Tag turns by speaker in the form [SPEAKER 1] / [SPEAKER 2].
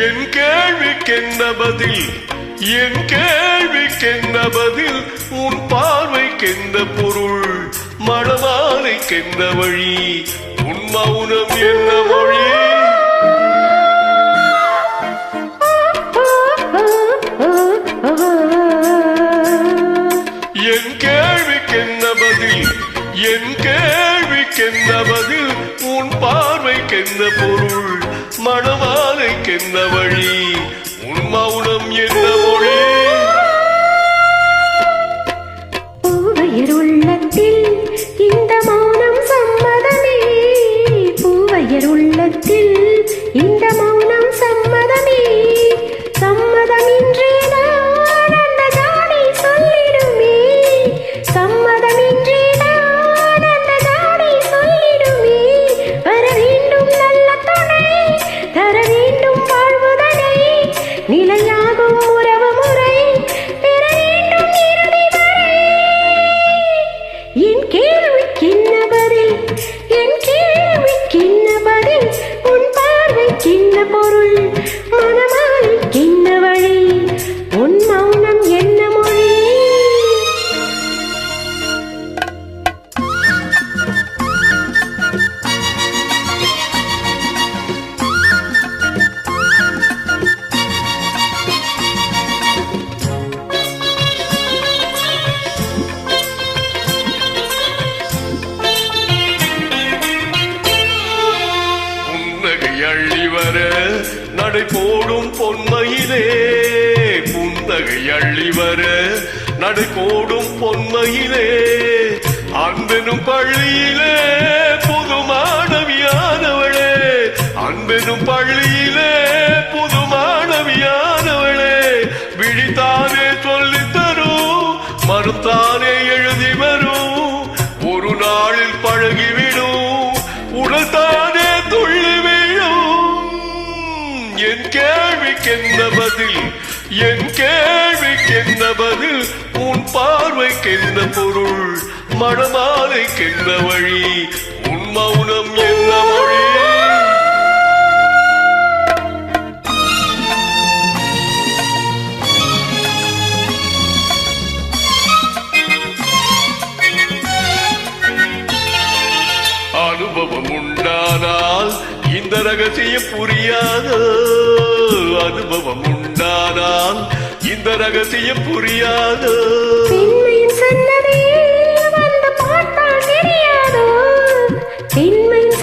[SPEAKER 1] என் கேள்விக்கென்ன பதில், என் கேள்விக்கென்ன பதில், உன் பார்வைக்கென்ன பொருள், மணமாலைக்கென்ன வழி, உன் மௌனம் என்ன மொழி? என் கேள்விக்கென்ன பதில், என் கேள்விக்கென்ன பதில், உன் பார்வைக்கென்ன பொருள், மணமாலைக்கென்ன வழி, உன் மௌனம் என்ன மொழி?
[SPEAKER 2] பூவையர் உள்ளத்தில் இந்த மௌனம் சம்மதமே, பூவையர் உள்ளத்தில் இந்த மௌனம் சம்மதமே, சம்மதமின்றே நான் அந்த ஜாடை சொல்லிடுமே, சம்மதமின்றே நான் அந்த ஜாடை சொல்லிடுமே, வர வேண்டும் நல்ல துணை, தர வேண்டும் வாழ்வுதனை, நிலையாகும் உறவு முறை, பெற வேண்டும் இறுதி வரை. என் கேள்விக்கென்ன பதில், என் கேள்விக்கென்ன பதில், உன் பார்வைக்கென்ன பொருள், மனமாலைக்கென்ன வழி, உன் மௌனம் என்ன மொழி?
[SPEAKER 1] அள்ளி வர நடை போடும் பொன்மையிலே, புன்னகை அள்ளி வர நடை போடும் பொன்மையிலே, அன்பெனும் பள்ளியிலே புது மாணவியானவளே, அன்பெனும் பள்ளியிலே புது மாணவியானவளே, விழித்தானே சொல்லித் தரும், மறுத்தானே எழுதி வரும், ஒரு நாளில் பழகிவிடும், உடல்தானே துள்ளி விழும். என் கேள்விக்கென்ன பதில், என் கேள்விக்கென்ன பதில், உன் பார்வைக்கென்ன பொருள், மணமாலைக்கென்ன வழி, உன் மௌனம் என்ன மொழி? அனுபவம் உண்டானால் இந்த ரகசியம் புரியாது, அனுபவம் உண்டானால் இந்த ரகசியம் புரியாது.
[SPEAKER 2] பெண்மையின் சொன்னதே வந்து பார்த்தால் தெரியாதோ, பெண்மையின்